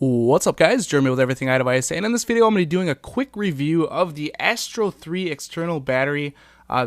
What's up, guys? Jeremy with Everything iDevice, and in this video I'm going to be doing a quick review of the Astro 3 external battery.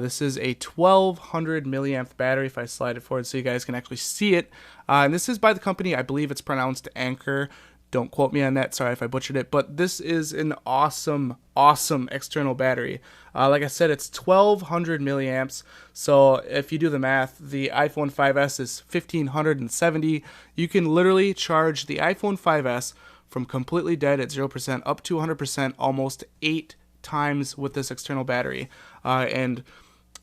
This is a 1200 milliamp battery. If I slide it forward so you guys can actually see it, and this is by the company, I believe it's pronounced Anker. Don't quote me on that, sorry if I butchered it, but this is an awesome external battery. Like I said, it's 1200 milliamps, so if you do the math, the iPhone 5S is 1570. You can literally charge the iPhone 5S from completely dead at 0% up to 100% almost 8 times with this external battery. And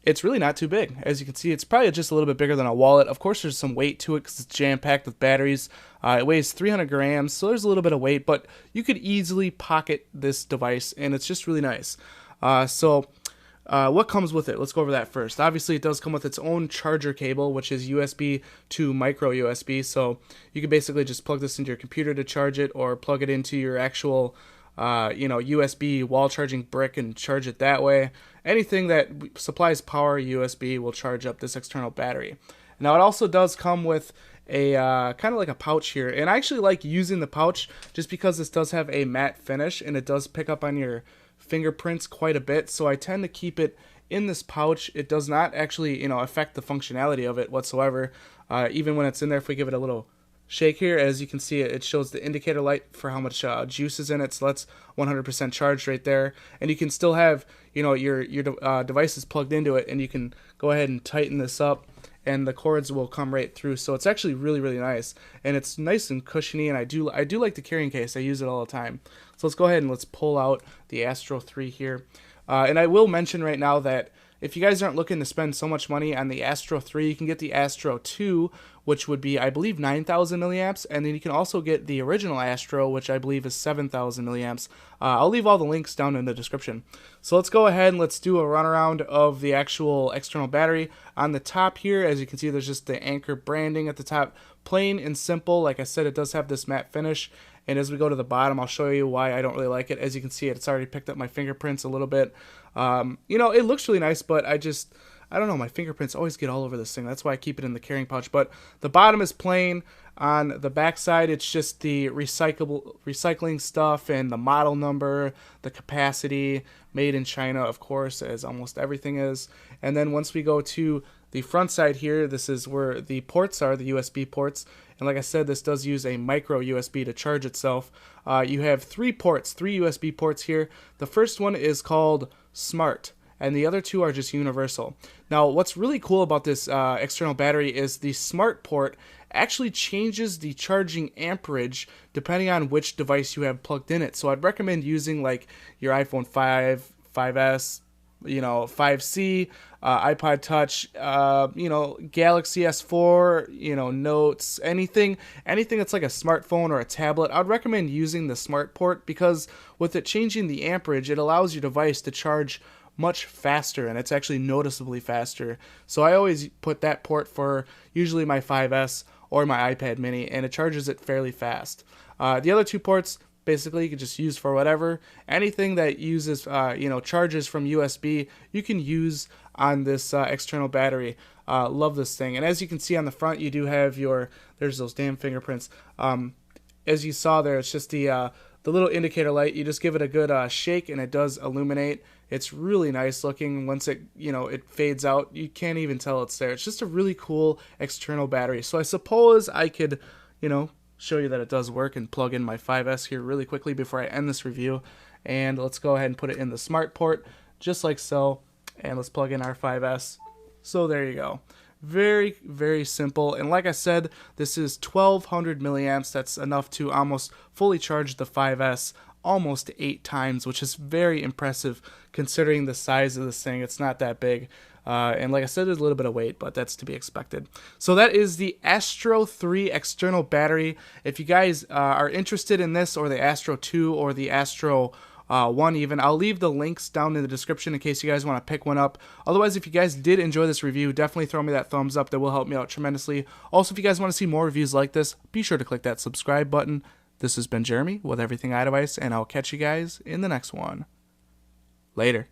it's really not too big. As you can see, it's probably just a little bit bigger than a wallet. Of course, there's some weight to it because it's jam-packed with batteries. It weighs 300 grams, so there's a little bit of weight, but you could easily pocket this device, and it's just really nice. What comes with it? Let's go over that first. Obviously, it does come with its own charger cable, which is USB to micro USB, so you can basically just plug this into your computer to charge it, or plug it into your actual USB wall charging brick and charge it that way. Anything that supplies power USB will charge up this external battery. Now, it also does come with a kind of like a pouch here, and I actually like using the pouch just because this does have a matte finish and it does pick up on your fingerprints quite a bit, so I tend to keep it in this pouch. It does not actually affect the functionality of it whatsoever. Even when it's in there, if we give it a little shake here, as you can see, it shows the indicator light for how much juice is in it, so that's 100% charged right there. And you can still have your devices plugged into it, and you can go ahead and tighten this up and the cords will come right through. So it's actually really nice, and it's nice and cushiony, and I do like the carrying case. I use it all the time. So let's go ahead and let's pull out the Astro 3 here. And I will mention right now that if you guys aren't looking to spend so much money on the Astro 3, you can get the Astro 2, which would be, I believe, 9,000 milliamps, and then you can also get the original Astro, which I believe is 7,000 milliamps. I'll leave all the links down in the description. So let's go ahead and let's do a run around of the actual external battery. On the top here, as you can see, there's just the Anker branding at the top. Plain and simple. Like I said, it does have this matte finish. And as we go to the bottom, I'll show you why I don't really like it. As you can see, it's already picked up my fingerprints a little bit. It looks really nice, but I don't know, my fingerprints always get all over this thing. That's why I keep it in the carrying pouch. But the bottom is plain. On the back side, it's just the recycling stuff and the model number, the capacity, made in China, of course, as almost everything is. And then once we go to the front side here, this is where the ports are, the USB ports. And like I said, this does use a micro USB to charge itself. You have three USB ports here. The first one is called Smart, and the other two are just universal. Now, what's really cool about this external battery is the Smart port actually changes the charging amperage depending on which device you have plugged in it. So I'd recommend using like your iPhone 5, 5S, 5C, iPod Touch, Galaxy S4, Notes, anything that's like a smartphone or a tablet. I'd recommend using the Smart port because with it changing the amperage, it allows your device to charge much faster, and it's actually noticeably faster. So I always put that port for usually my 5S or my iPad mini, and it charges it fairly fast. The other two ports, basically, you can just use for whatever. Anything that uses, charges from USB, you can use on this external battery. Love this thing. And as you can see on the front, you do have there's those damn fingerprints. As you saw there, it's just the little indicator light. You just give it a good shake, and it does illuminate. It's really nice looking. Once it fades out, you can't even tell it's there. It's just a really cool external battery. So I suppose I could, show you that it does work and plug in my 5S here really quickly before I end this review. And let's go ahead and put it in the Smart port, just like so. And let's plug in our 5S. So there you go. Very simple. And like I said, this is 1200 milliamps. That's enough to almost fully charge the 5S almost 8 times, which is very impressive considering the size of this thing. It's not that big. And like I said, there's a little bit of weight, but that's to be expected. So that is the Astro 3 external battery. If you guys are interested in this, or the Astro 2, or the Astro 1 even, I'll leave the links down in the description in case you guys want to pick one up. Otherwise, if you guys did enjoy this review, definitely throw me that thumbs up. That will help me out tremendously. Also, if you guys want to see more reviews like this, be sure to click that subscribe button. This has been Jeremy with Everything iDevice, and I'll catch you guys in the next one. Later.